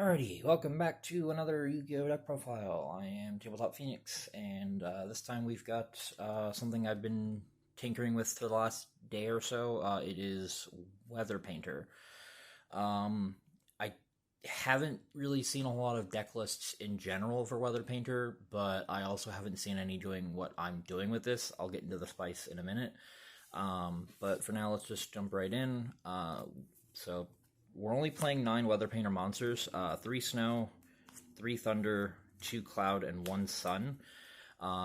Alrighty, welcome back to another Yu-Gi-Oh! Deck Profile. I am Tabletop Phoenix, and this time we've got something I've been tinkering with for the last day or so. It is Weather Painter. I haven't really seen a lot of deck lists in general for Weather Painter, but I also haven't seen any doing what I'm doing with this. I'll get into the spice in a minute. But for now, let's just jump right in. So we're only playing 9 Weather Painter monsters, 3 Snow, 3 Thunder, 2 Cloud, and 1 Sun.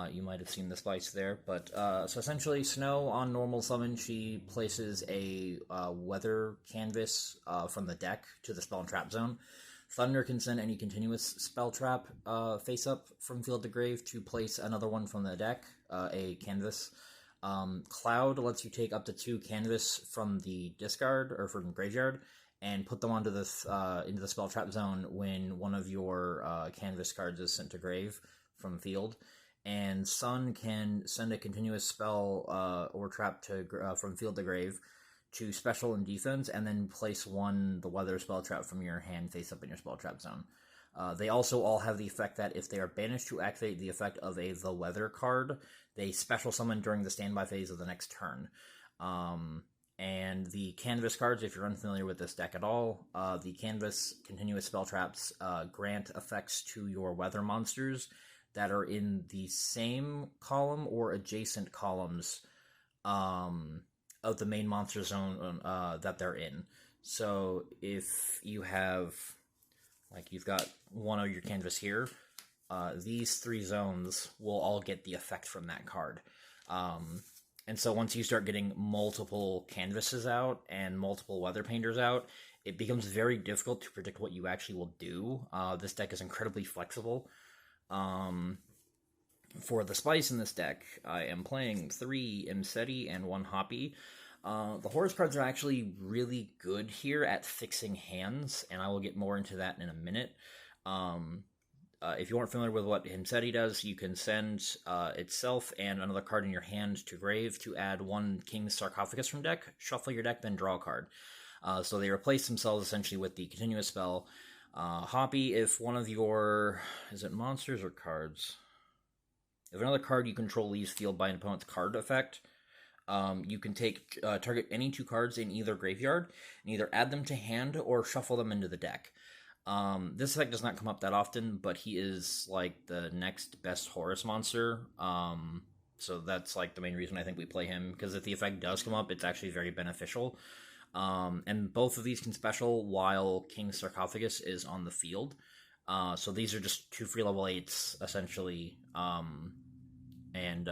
You might have seen the spice there, but so essentially Snow on normal summon, she places a weather canvas from the deck to the spell and trap zone. Thunder can send any continuous spell trap face up from field to grave to place another one from the deck, a canvas. Cloud lets you take up to 2 canvas from the discard or from the graveyard and put them onto this into the spell trap zone when one of your canvas cards is sent to grave from field. And Sun can send a continuous spell or trap to from field to grave to special and defense, and then place the weather spell trap from your hand face up in your spell trap zone. They also all have the effect that if they are banished to activate the effect of the weather card, they special summon during the standby phase of the next turn. And the canvas cards, if you're unfamiliar with this deck at all, the canvas continuous spell traps grant effects to your weather monsters that are in the same column or adjacent columns of the main monster zone that they're in. So if you have, like, you've got one of your canvas here, these 3 zones will all get the effect from that card. And so once you start getting multiple canvases out and multiple weather painters out, it becomes very difficult to predict what you actually will do. This deck is incredibly flexible. For the spice in this deck, I am playing 3 Imseti and 1 Hoppy. The Horus cards are actually really good here at fixing hands, and I will get more into that in a minute. If you aren't familiar with what Imseti does, you can send itself and another card in your hand to grave to add 1 King's Sarcophagus from deck, shuffle your deck, then draw a card. So they replace themselves essentially with the continuous spell. Hoppy, if one of your, is it monsters or cards? If another card you control leaves field by an opponent's card effect, you can take target any 2 cards in either graveyard and either add them to hand or shuffle them into the deck. This effect does not come up that often, but he is like the next best Horus monster. So that's like the main reason I think we play him, because if the effect does come up, it's actually very beneficial. And both of these can special while King's Sarcophagus is on the field. So these are just 2 free level 8s, essentially. And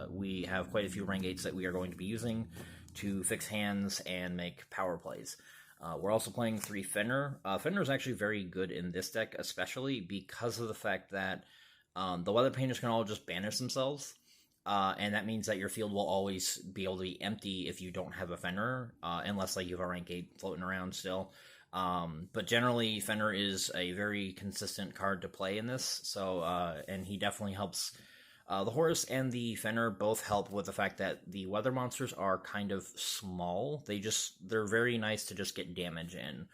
we have quite a few rank 8s that we are going to be using to fix hands and make power plays. We're also playing 3 Fenrir. Fenrir is actually very good in this deck, especially because of the fact that the weather painters can all just banish themselves. And that means that your field will always be able to be empty if you don't have a Fenrir, unless like you have a rank 8 floating around still. But generally, Fenrir is a very consistent card to play in this, so and he definitely helps. The Horus and the Fenrir both help with the fact that the weather monsters are kind of small. They're very nice to just get damage in,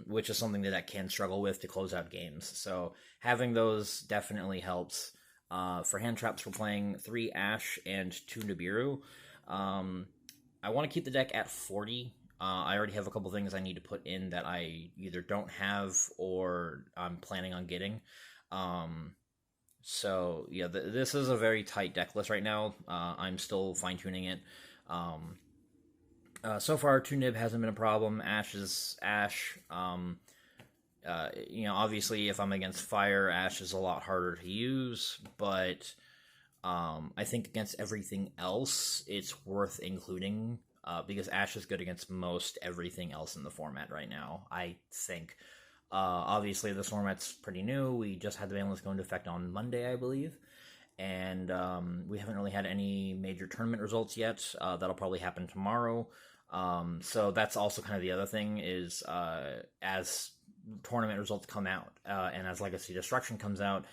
which is something that can struggle with to close out games. So having those definitely helps. For hand traps, we're playing 3 Ash and 2 Nibiru. I want to keep the deck at 40. I already have a couple things I need to put in that I either don't have or I'm planning on getting. So yeah, this is a very tight deck list right now. I'm still fine-tuning it. So far, 2 Nib hasn't been a problem. Ash is Ash. Obviously, if I'm against fire, Ash is a lot harder to use, but I think against everything else, it's worth including, because Ash is good against most everything else in the format right now, I think. Obviously, this format's pretty new. We just had the ban list go into effect on Monday, I believe, and we haven't really had any major tournament results yet. That'll probably happen tomorrow. So that's also kind of the other thing is as tournament results come out and as Legacy Destruction comes out,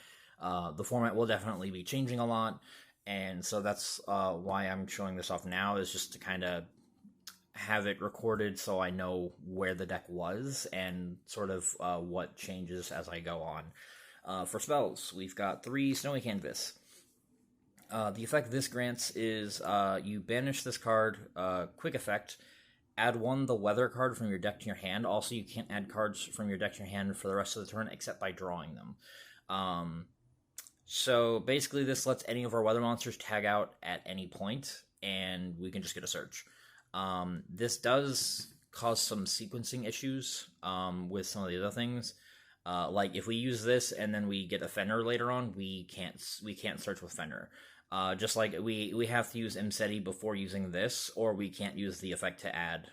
the format will definitely be changing a lot, and so that's why I'm showing this off now, is just to kind of have it recorded so I know where the deck was and sort of what changes as I go on. For spells, we've got 3 Snowy Canvas. The effect this grants is you banish this card, quick effect, add 1 the weather card from your deck to your hand. Also, you can't add cards from your deck to your hand for the rest of the turn except by drawing them. So basically this lets any of our weather monsters tag out at any point, and we can just get a search. This does cause some sequencing issues with some of the other things. Like if we use this and then we get a Fenrir later on, we can't search with Fenrir. Just like we have to use Imseti before using this, or we can't use the effect to add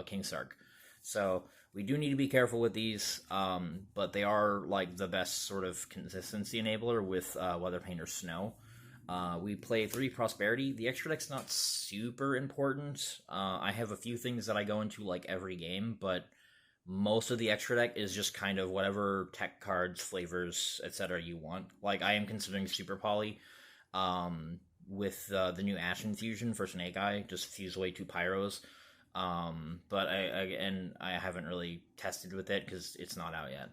King Sark. So we do need to be careful with these, but they are like the best sort of consistency enabler with Weather Paint or Snow. We play 3 Prosperity. The extra deck's not super important. I have a few things that I go into like every game, but most of the extra deck is just kind of whatever tech cards, flavors, etc. you want. Like I am considering Super Poly with the new Ash Infusion for Snake Eye, just fuse away 2 Pyros. But I haven't really tested with it because it's not out yet.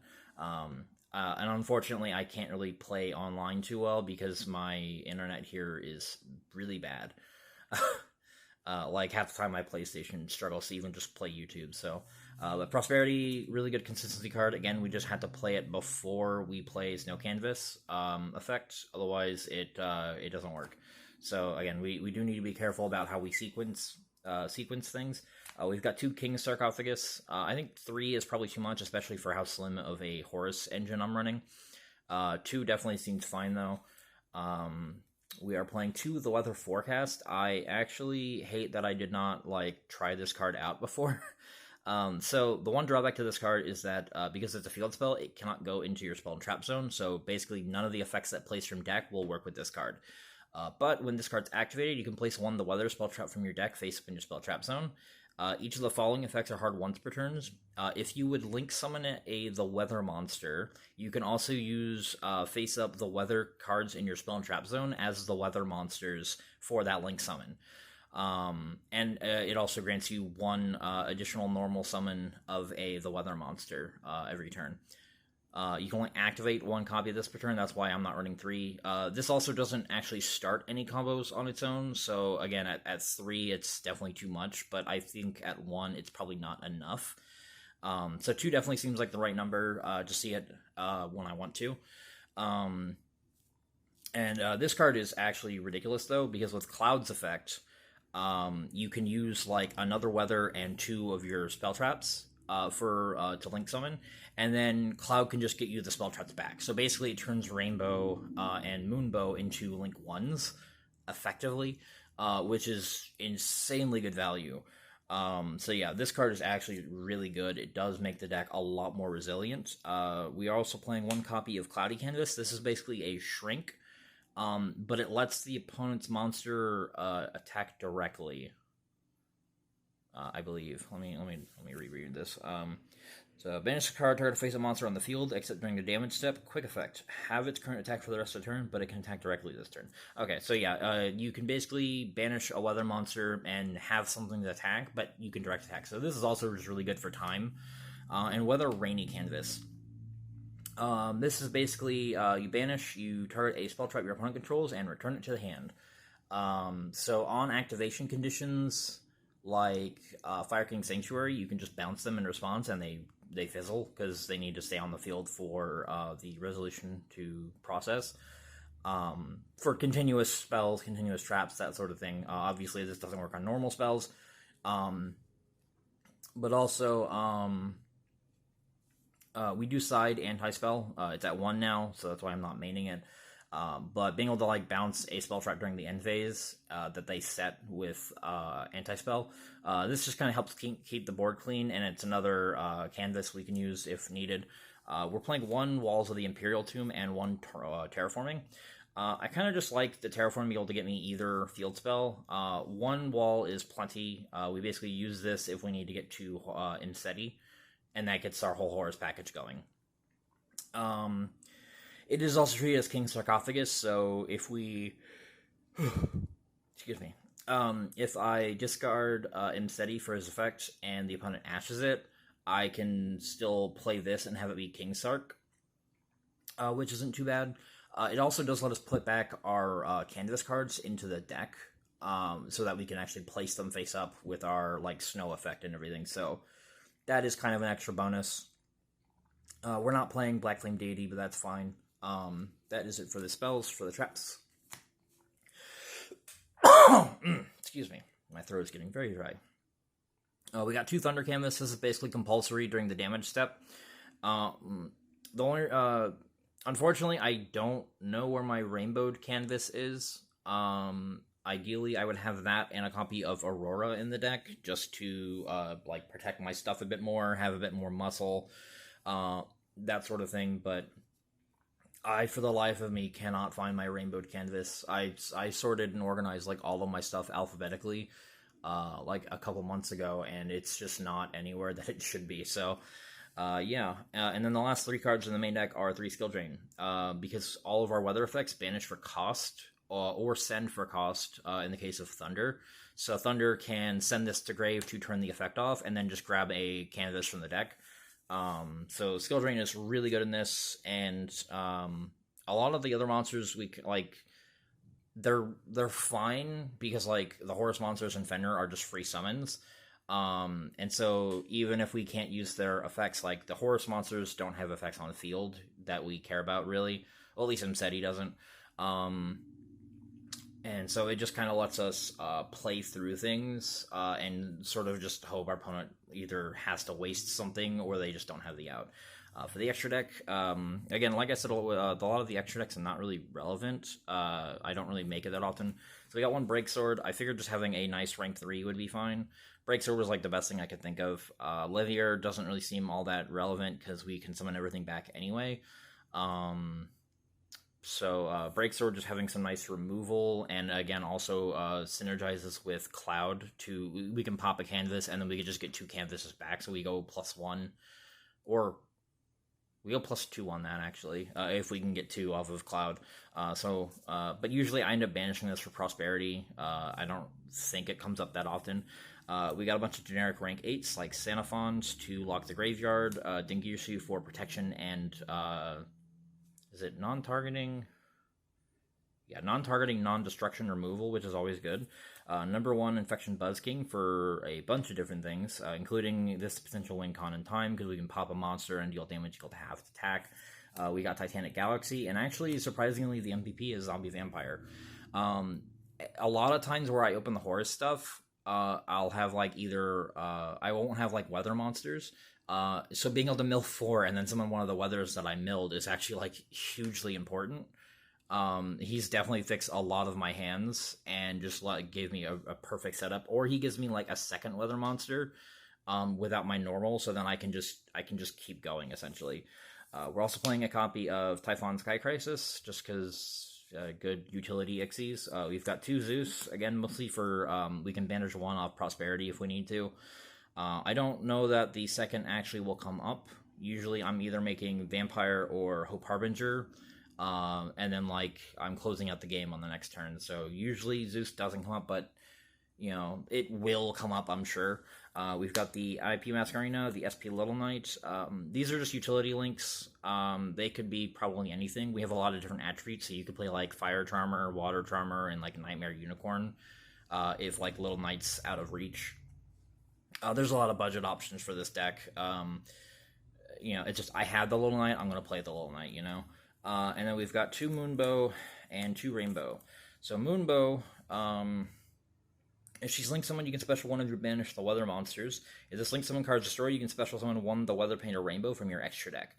And unfortunately, I can't really play online too well because my internet here is really bad. Like half the time my PlayStation struggles to even just play YouTube. So, but Prosperity, really good consistency card. Again, we just had to play it before we play Snow Canvas effect. Otherwise, it doesn't work. So again, we do need to be careful about how we sequence things. We've got 2 King Sarcophagus. I think 3 is probably too much, especially for how slim of a Horus engine I'm running. 2 definitely seems fine, though. We are playing 2 The Weather Forecast. I actually hate that I did not, like, try this card out before. So the one drawback to this card is that because it's a field spell, it cannot go into your spell and trap zone, so basically none of the effects that place from deck will work with this card. But when this card's activated, you can place 1 the weather spell trap from your deck face up in your spell trap zone. Each of the following effects are hard once per turn. If you would link summon the weather monster, you can also use face up the weather cards in your spell and trap zone as the weather monsters for that link summon. And it also grants you 1 additional normal summon of the weather monster every turn. You can only activate 1 copy of this per turn, that's why I'm not running 3. This also doesn't actually start any combos on its own, so again, at 3 it's definitely too much, but I think at 1 it's probably not enough. So 2 definitely seems like the right number to see it when I want to. And this card is actually ridiculous, though, because with Cloud's effect, you can use like another weather and 2 of your spell traps to link summon, and then Cloud can just get you the spell traps back. So basically it turns Rainbow and Moonbow into link 1s effectively, which is insanely good value. So yeah, this card is actually really good. It does make the deck a lot more resilient. We are also playing 1 copy of Cloudy Canvas. This is basically a shrink, but it lets the opponent's monster attack directly. I believe. Let me reread this. So banish a card, target face a monster on the field, except during the damage step. Quick effect: have its current attack for the rest of the turn, but it can attack directly this turn. Okay, so yeah, you can basically banish a weather monster and have something to attack, but you can direct attack. So this is also just really good for time. And Weather Rainy Canvas. This is basically you banish, you target a spell trap your opponent controls, and return it to the hand. So on activation conditions like Fire King Sanctuary, you can just bounce them in response, and they fizzle because they need to stay on the field for the resolution to process. For continuous spells, continuous traps, that sort of thing. Obviously, this doesn't work on normal spells. But also, we do side anti-spell. It's at 1 now, so that's why I'm not maining it. But being able to like bounce a spell trap during the end phase that they set with anti-spell, this just kind of helps keep the board clean, and it's another canvas we can use if needed. We're playing 1 Walls of the Imperial Tomb and 1 Terraforming. I kind of just like the Terraforming being able to get me either field spell. 1 Wall is plenty. We basically use this if we need to get to Imseti, and that gets our whole Horus package going. It is also treated as King Sarcophagus, so if we... excuse me. If I discard Imseti for his effect and the opponent ashes it, I can still play this and have it be King Sark, which isn't too bad. It also does let us put back our canvas cards into the deck, so that we can actually place them face up with our like snow effect and everything. So that is kind of an extra bonus. We're not playing Black Flame Deity, but that's fine. That is it for the spells, for the traps. Excuse me, my throat is getting very dry. We got 2 Thunder Canvas. This is basically compulsory during the damage step. The only, unfortunately, I don't know where my Rainbowed Canvas is. Ideally, I would have that and a copy of Aurora in the deck, just to, like, protect my stuff a bit more, have a bit more muscle, that sort of thing, but I, for the life of me, cannot find my Rainbowed Canvas. I sorted and organized, like, all of my stuff alphabetically, like, a couple months ago, and it's just not anywhere that it should be, so, yeah. And then the last 3 cards in the main deck are 3 Skill Drain, because all of our weather effects banish for cost, or send for cost, in the case of Thunder. So Thunder can send this to grave to turn the effect off, and then just grab a canvas from the deck. So Skill Drain is really good in this, and a lot of the other monsters, they're fine, because, like, the Horus monsters and Fenrir are just free summons. And so even if we can't use their effects, like, the Horus monsters don't have effects on the field that we care about, really. Well, at least Imseti doesn't. And so it just kind of lets us play through things and sort of just hope our opponent either has to waste something or they just don't have the out. For the extra deck, again, like I said, a lot of the extra decks are not really relevant. I don't really make it that often. So we got 1 Breaksword. I figured just having a nice rank 3 would be fine. Breaksword was like the best thing I could think of. Livier doesn't really seem all that relevant because we can summon everything back anyway. So Breaksword just having some nice removal, and again also synergizes with Cloud. We can pop a canvas, and then we can just get 2 canvases back, so we go +1, or we go +2 on that, actually, if we can get 2 off of Cloud. But usually I end up banishing this for Prosperity. I don't think it comes up that often. We got a bunch of generic rank 8s, like Xenophons to lock the graveyard, Dingirsu for protection, and is it non-targeting? Yeah, non-targeting, non-destruction removal, which is always good. Number 1, Infection Buzz King for a bunch of different things, including this potential win con in time, because we can pop a monster and deal damage equal to half its attack. We got Titanic Galaxy, and actually, surprisingly, the MVP is Zombie Vampire. A lot of times where I open the Horus stuff, I'll have, like, either, I won't have, like, weather monsters. So being able to mill 4 and then summon one of the weathers that I milled is actually, like, hugely important. He's definitely fixed a lot of my hands and just, like, gave me a perfect setup. Or he gives me, like, a second weather monster without my normal, so then I can just keep going, essentially. We're also playing a copy of Typhon Sky Crisis, just because good utility Ixies. We've got 2 Zeus, again, mostly for, we can banish 1 off Prosperity if we need to. I don't know that the second actually will come up. Usually I'm either making Vampire or Hope Harbinger, and then, like, I'm closing out the game on the next turn. So usually Zeus doesn't come up, but, you know, it will come up, I'm sure. We've got the IP Masquerena, the SP Little Knight. These are just utility links. They could be probably anything. We have a lot of different attributes, so you could play, like, Fire Charmer, Water Charmer, and, like, Nightmare Unicorn, if, like, Little Knight's out of reach. There's a lot of budget options for this deck. You know, it's just, I had the Little Knight, I'm going to play the Little Knight, you know? And then we've got 2 Moonbow and 2 Rainbow. So Moonbow, if she's linked summon, you can special 1 of your banish the weather monsters. If this linked summon card is destroyed, you can special summon 1 the Weather Painter Rainbow from your extra deck.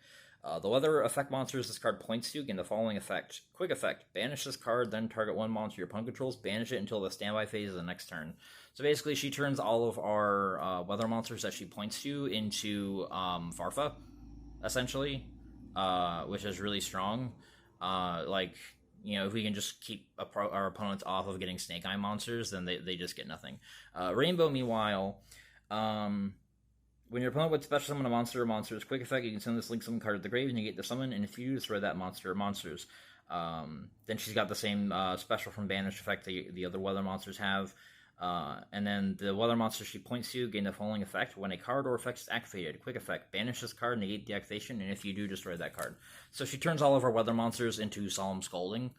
The weather effect monsters this card points to gain the following effect. Quick effect, banish this card, then target 1 monster your opponent controls, banish it until the standby phase of the next turn. So basically, she turns all of our weather monsters that she points to into Farfa, essentially, which is really strong. Like, you know, if we can just keep our opponents off of getting Snake Eye monsters, then they just get nothing. Rainbow, meanwhile, when your opponent would special summon a monster or monsters, quick effect, you can send this link summon card to the grave and negate the summon, and if you destroy that monster or monsters. Then she's got the same special from Banish effect the other weather monsters have. And then the weather monster she points to gain the following effect: when a card or effect is activated, quick effect, banish this card, negate the activation, and if you do, destroy that card. So she turns all of her weather monsters into Solemn Scolding,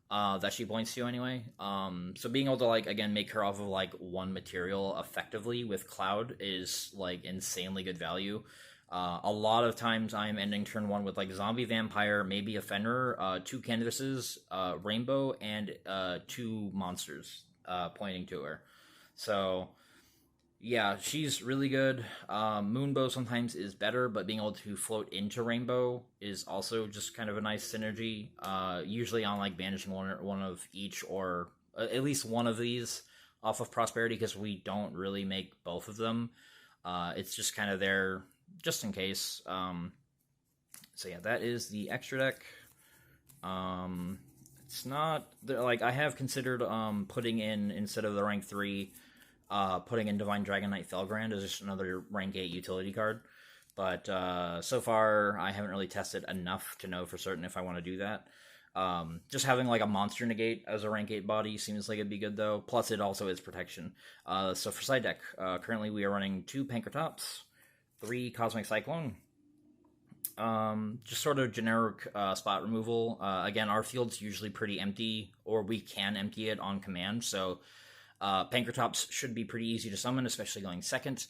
that she points to anyway. So being able to, like, again, make her off of, like, one material effectively with Cloud is, like, insanely good value. A lot of times I am ending turn one with, like, Zombie Vampire, maybe a Fenrir, 2 canvases, Rainbow, and 2 monsters pointing to her. So, yeah, she's really good. Moonbow sometimes is better, but being able to float into Rainbow is also just kind of a nice synergy. Usually on, like, banishing one of each, or at least one of these off of Prosperity, because we don't really make both of them. It's just kind of there just in case. So yeah, that is the extra deck. It's not, like, I have considered putting in, instead of the rank 3, putting in Divine Dragon Knight Felgrand as just another rank 8 utility card. But so far, I haven't really tested enough to know for certain if I want to do that. Just having, like, a monster negate as a rank 8 body seems like it'd be good, though. Plus, it also is protection. So for side deck, currently we are running 2 Pankratops, 3 Cosmic Cyclone. Just sort of generic spot removal. Again, our field's usually pretty empty, or we can empty it on command, so Pankratops should be pretty easy to summon, especially going second.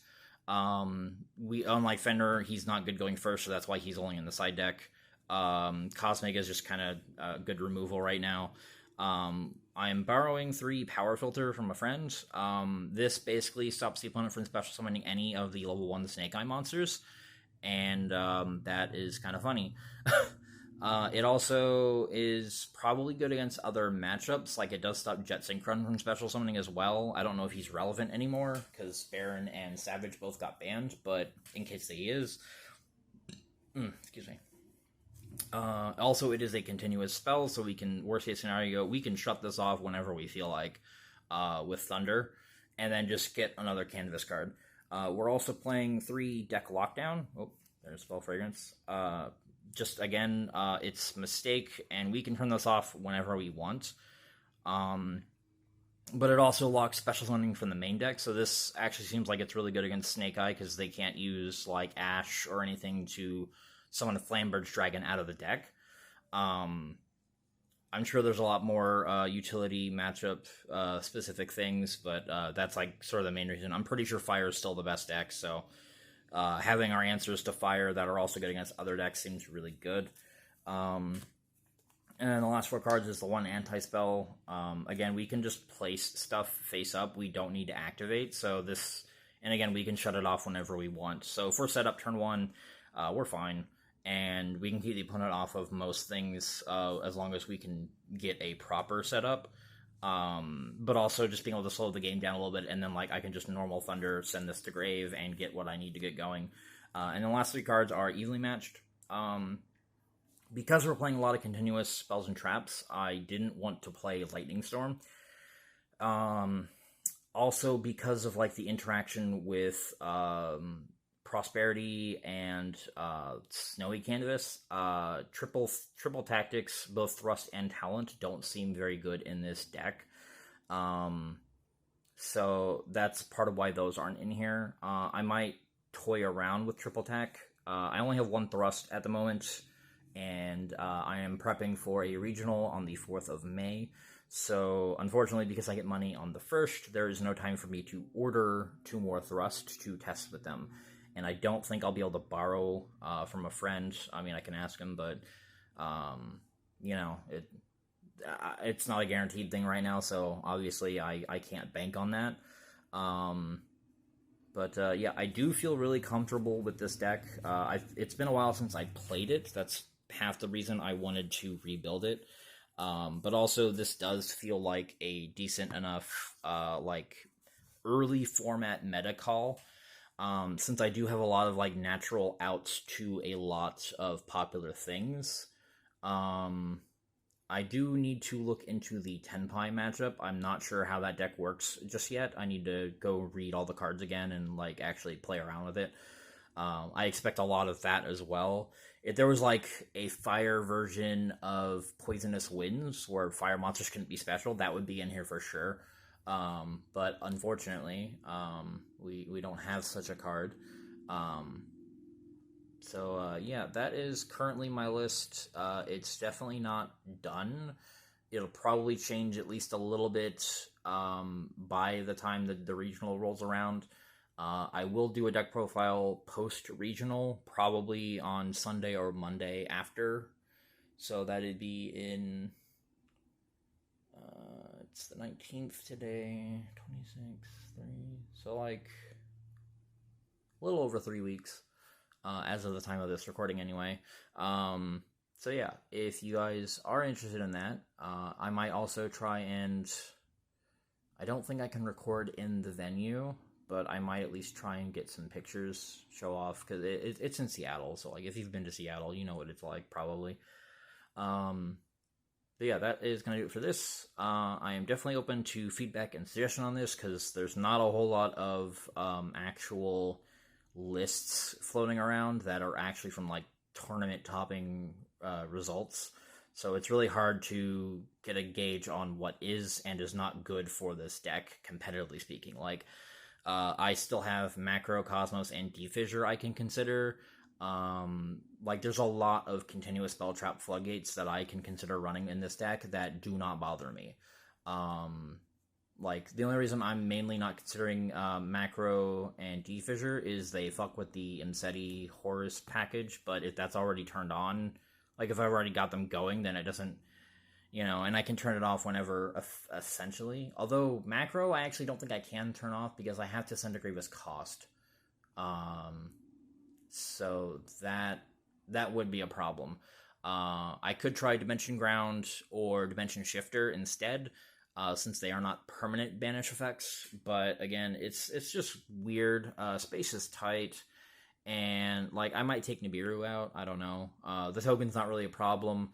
Unlike Fenrir, he's not good going first, so that's why he's only in the side deck. Cosmic is just kind of good removal right now. I am borrowing 3 Power Filter from a friend. This basically stops the opponent from special summoning any of the level 1 Snake Eye monsters, and that is kind of funny. It also is probably good against other matchups, like it does stop Jet Synchron from special summoning as well. I don't know if he's relevant anymore, because Baron and Savage both got banned, but in case he is... excuse me. Also, it is a continuous spell, so we can, worst case scenario, we can shut this off whenever we feel like, with Thunder, and then just get another canvas card. We're also playing 3 Deck Lockdown. Oh, there's Spell Fragrance. Just, again, it's Mistake, and we can turn this off whenever we want. But it also locks special summoning from the main deck, so this actually seems like it's really good against Snake Eye, because they can't use, like, Ash or anything to summon a Flamberge Dragon out of the deck. I'm sure there's a lot more utility matchup specific things, but that's, like, sort of the main reason. I'm pretty sure Fire is still the best deck, so having our answers to Fire that are also good against other decks seems really good. And then the last 4 cards is the 1 anti-spell. Again, we can just place stuff face up. We don't need to activate, so this... And again, we can shut it off whenever we want. So if we're set up turn 1, we're fine. And we can keep the opponent off of most things as long as we can get a proper setup. But also just being able to slow the game down a little bit, and then, like, I can just normal Thunder, send this to grave, and get what I need to get going. And the last 3 cards are evenly matched. Because we're playing a lot of continuous spells and traps, I didn't want to play Lightning Storm. Also because of, like, the interaction with Prosperity and Snowy Canvas, triple tactics, both thrust and talent, don't seem very good in this deck. So that's part of why those aren't in here. I might toy around with triple tack. I only have 1 thrust at the moment, and I am prepping for a regional on the 4th of May. So, unfortunately, because I get money on the 1st, there is no time for me to order 2 more thrust to test with them. And I don't think I'll be able to borrow from a friend. I mean, I can ask him, but, you know, it's not a guaranteed thing right now, so obviously I can't bank on that. But yeah, I do feel really comfortable with this deck. It's been a while since I played it. That's half the reason I wanted to rebuild it. But also, this does feel like a decent enough, like, early format meta call. Since I do have a lot of, like, natural outs to a lot of popular things, I do need to look into the Tenpai matchup. I'm not sure how that deck works just yet. I need to go read all the cards again and, like, actually play around with it. I expect a lot of that as well. If there was, like, a fire version of Poisonous Winds, where fire monsters couldn't be special, that would be in here for sure. But unfortunately, we don't have such a card. Um, yeah, that is currently my list. It's definitely not done. It'll probably change at least a little bit by the time that the regional rolls around. I will do a deck profile post regional, probably on Sunday or Monday after. So that'd be in. It's the 19th today, 26th, 3. So, like, a little over 3 weeks as of the time of this recording, anyway. Yeah, if you guys are interested in that, I might also try and. I don't think I can record in the venue, but I might at least try and get some pictures, show off, because it's in Seattle, so like if you've been to Seattle, you know what it's like, probably. But yeah, that is going to do it for this. I am definitely open to feedback and suggestion on this, because there's not a whole lot of actual lists floating around that are actually from like tournament topping results. So it's really hard to get a gauge on what is and is not good for this deck, competitively speaking. Like, I still have Macro, Cosmos, and D-Fissure I can consider. Like, there's a lot of continuous spell trap floodgates that I can consider running in this deck that do not bother me. Like, the only reason I'm mainly not considering Macro and D-Fissure is they fuck with the Imseti Horus package, but if that's already turned on, like, if I've already got them going, then it doesn't, and I can turn it off whenever, essentially. Although, Macro, I actually don't think I can turn off, because I have to send a Grievous Cost. So that would be a problem. I could try Dimension Ground or Dimension Shifter instead, since they are not permanent banish effects. But again, it's just weird. Space is tight. And, like, I might take Nibiru out. I don't know. The token's not really a problem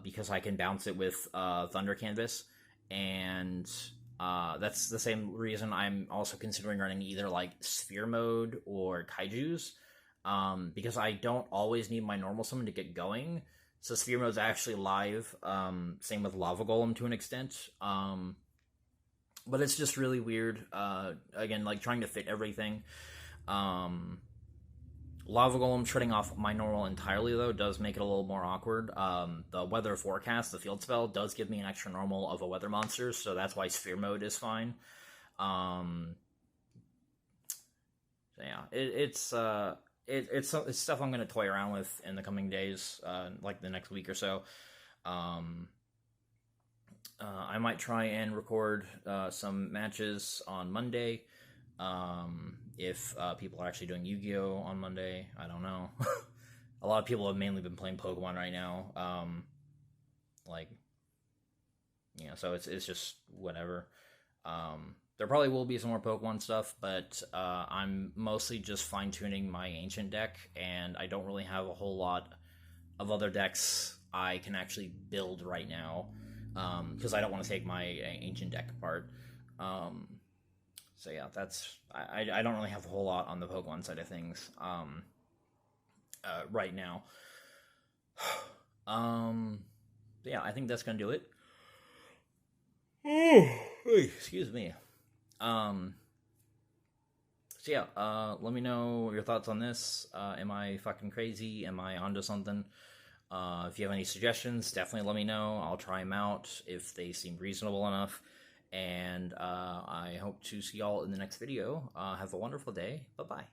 because I can bounce it with Thunder Canvas. And that's the same reason I'm also considering running either, like, Sphere Mode or Kaijus. Because I don't always need my normal summon to get going. So Sphere Mode's actually live. Same with Lava Golem to an extent. But it's just really weird. Again, like, trying to fit everything. Lava Golem shutting off my normal entirely, though, does make it a little more awkward. The weather forecast, the field spell, does give me an extra normal of a weather monster, so that's why Sphere Mode is fine. Yeah, it's stuff I'm going to toy around with in the coming days, like the next week or so. I might try and record some matches on Monday. If people are actually doing Yu-Gi-Oh on Monday, I don't know. A lot of people have mainly been playing Pokemon right now. So it's just whatever. There probably will be some more Pokemon stuff, but I'm mostly just fine-tuning my Ancient deck, and I don't really have a whole lot of other decks I can actually build right now, because I don't want to take my Ancient deck apart. So yeah, I don't really have a whole lot on the Pokemon side of things right now. Yeah, I think that's gonna do it. Excuse me. So yeah, let me know your thoughts on this. Am I fucking crazy? Am I onto something? If you have any suggestions, definitely let me know. I'll try them out if they seem reasonable enough. And I hope to see y'all in the next video. Have a wonderful day. Bye-bye.